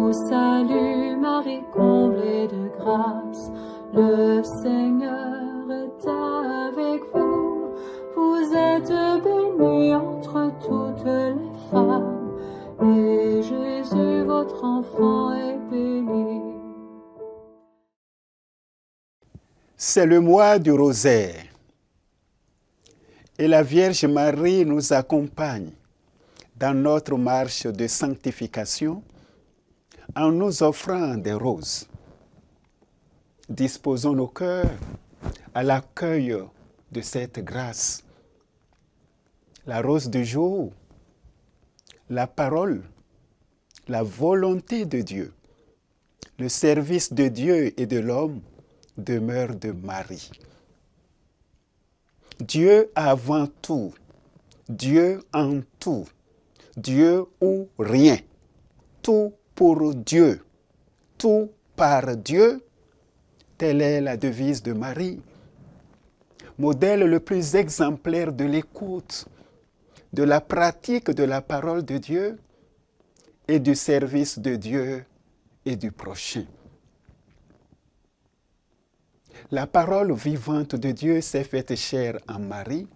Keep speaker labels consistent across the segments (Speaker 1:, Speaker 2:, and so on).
Speaker 1: vous salue Marie, comblée de grâce. Le Seigneur est avec vous. Vous êtes bénie entre toutes les femmes, et Jésus, votre enfant, est béni.
Speaker 2: C'est le mois du rosaire. Et la Vierge Marie nous accompagne dans notre marche de sanctification en nous offrant des roses. Disposons nos cœurs à l'accueil de cette grâce. La rose du jour, la parole, la volonté de Dieu, le service de Dieu et de l'homme demeure de Marie. Dieu avant tout, Dieu en tout, Dieu ou rien, tout pour Dieu, tout par Dieu, telle est la devise de Marie. Modèle le plus exemplaire de l'écoute, de la pratique de la parole de Dieu et du service de Dieu et du prochain. La parole vivante de Dieu s'est faite chair en Marie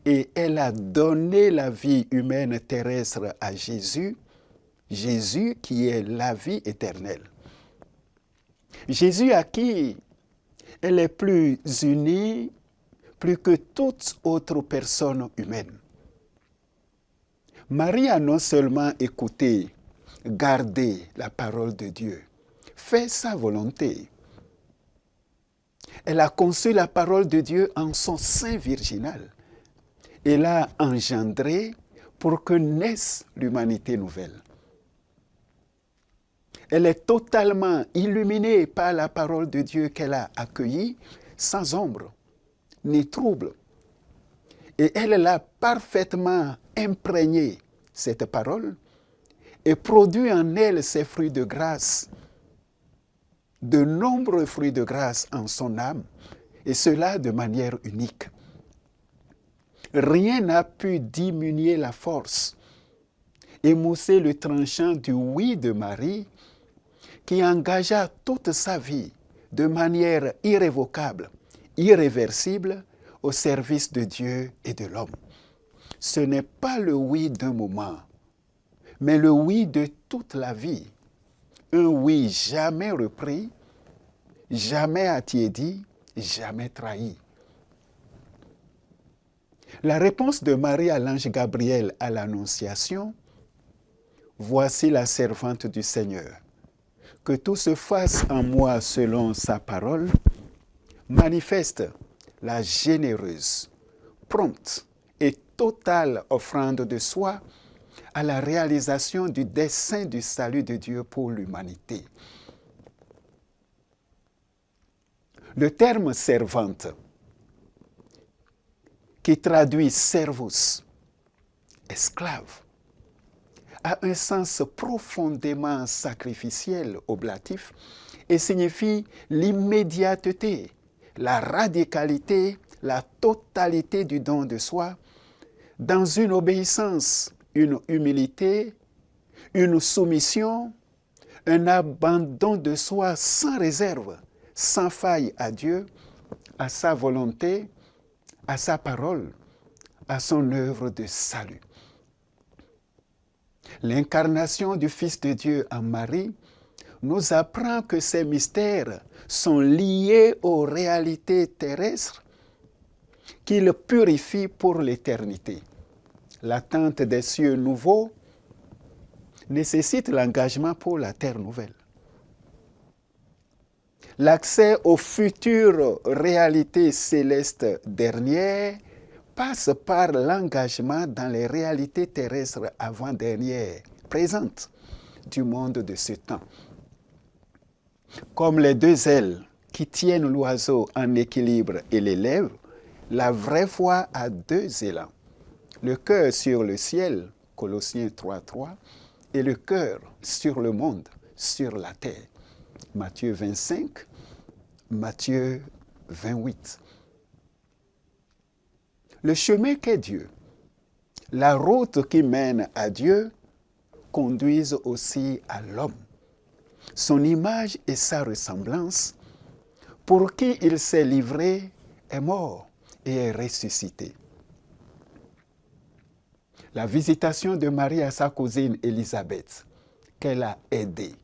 Speaker 2: et elle a donné la vie humaine terrestre à Jésus, Jésus qui est la vie éternelle. Jésus à qui elle est plus unie, plus que toute autre personne humaine. Marie a non seulement écouté, gardé la parole de Dieu, fait sa volonté. Elle a conçu la parole de Dieu en son sein virginal et l'a engendrée pour que naisse l'humanité nouvelle. Elle est totalement illuminée par la parole de Dieu qu'elle a accueillie sans ombre ni trouble. Et elle l'a parfaitement imprégnée, cette parole, et produit en elle ses fruits de grâce, de nombreux fruits de grâce en son âme, et cela de manière unique. Rien n'a pu diminuer la force, émousser le tranchant du oui de Marie, qui engagea toute sa vie de manière irrévocable, irréversible, au service de Dieu et de l'homme. Ce n'est pas le oui d'un moment, mais le oui de toute la vie. Un oui jamais repris, jamais attiédi, jamais trahi. La réponse de Marie à l'ange Gabriel à l'Annonciation, « Voici la servante du Seigneur. Que tout se fasse en moi selon sa parole » manifeste la généreuse, prompte et totale offrande de soi à la réalisation du dessein du salut de Dieu pour l'humanité. Le terme servante, qui traduit servus, esclave, a un sens profondément sacrificiel, oblatif, et signifie l'immédiateté, la radicalité, la totalité du don de soi, dans une obéissance, une humilité, une soumission, un abandon de soi sans réserve, sans faille à Dieu, à sa volonté, à sa parole, à son œuvre de salut. L'incarnation du Fils de Dieu en Marie nous apprend que ces mystères sont liés aux réalités terrestres qu'il purifie pour l'éternité. L'attente des cieux nouveaux nécessite l'engagement pour la terre nouvelle. L'accès aux futures réalités célestes dernières passe par l'engagement dans les réalités terrestres avant-dernières, présentes du monde de ce temps. Comme les deux ailes qui tiennent l'oiseau en équilibre et l'élèvent, la vraie foi a deux élans. Le cœur sur le ciel, Colossiens 3:3, et le cœur sur le monde, sur la terre. Matthieu 25, Matthieu 28. Le chemin qu'est Dieu, la route qui mène à Dieu, conduisent aussi à l'homme. son image et sa ressemblance, pour qui il s'est livré, est mort et est ressuscité. La visitation de Marie à sa cousine Élisabeth, qu'elle a aidée,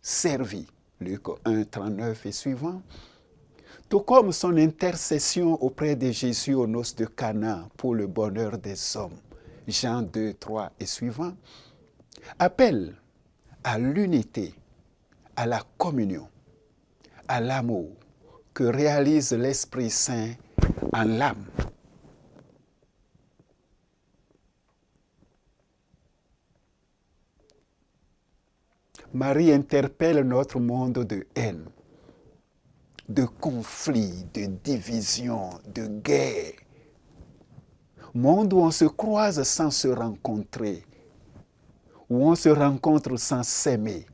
Speaker 2: servi, Luc 1, 39 et suivant, tout comme son intercession auprès de Jésus aux noces de Cana pour le bonheur des hommes, Jean 2, 3 et suivant, appelle à l'unité, à la communion, à l'amour que réalise l'Esprit Saint en l'âme. Marie interpelle notre monde de haine, de conflits, de divisions, de guerres. Monde où on se croise sans se rencontrer, où on se rencontre sans s'aimer.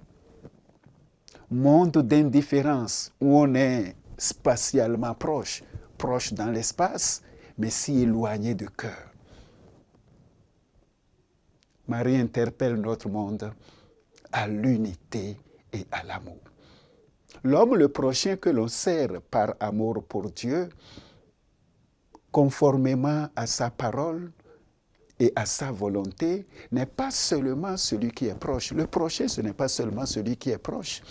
Speaker 2: Monde d'indifférence, où on est spatialement proche, proche dans l'espace, mais si éloigné de cœur. Marie interpelle notre monde à l'unité et à l'amour. L'homme le prochain que l'on sert par amour pour Dieu, conformément à sa parole et à sa volonté, n'est pas seulement celui qui est proche. Le prochain, ce n'est pas seulement celui qui est proche,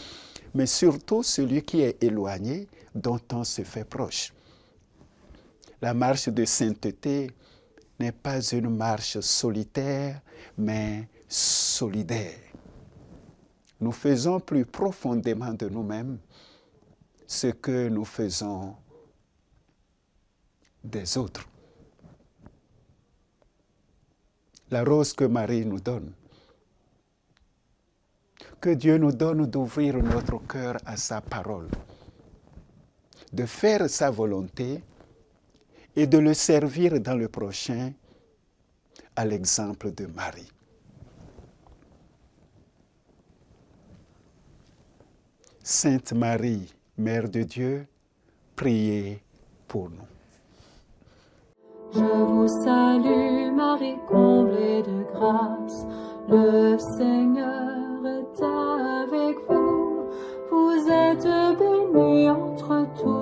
Speaker 2: mais surtout celui qui est éloigné, dont on se fait proche. La marche de sainteté n'est pas une marche solitaire, mais solidaire. Nous faisons plus profondément de nous-mêmes ce que nous faisons des autres. La rose que Marie nous donne. Que Dieu nous donne d'ouvrir notre cœur à sa parole, de faire sa volonté et de le servir dans le prochain à l'exemple de Marie. Sainte Marie, Mère de Dieu, priez pour nous.
Speaker 1: Je vous salue, Marie, comblée de grâce. Le Seigneur est avec vous. Vous êtes bénie entre tous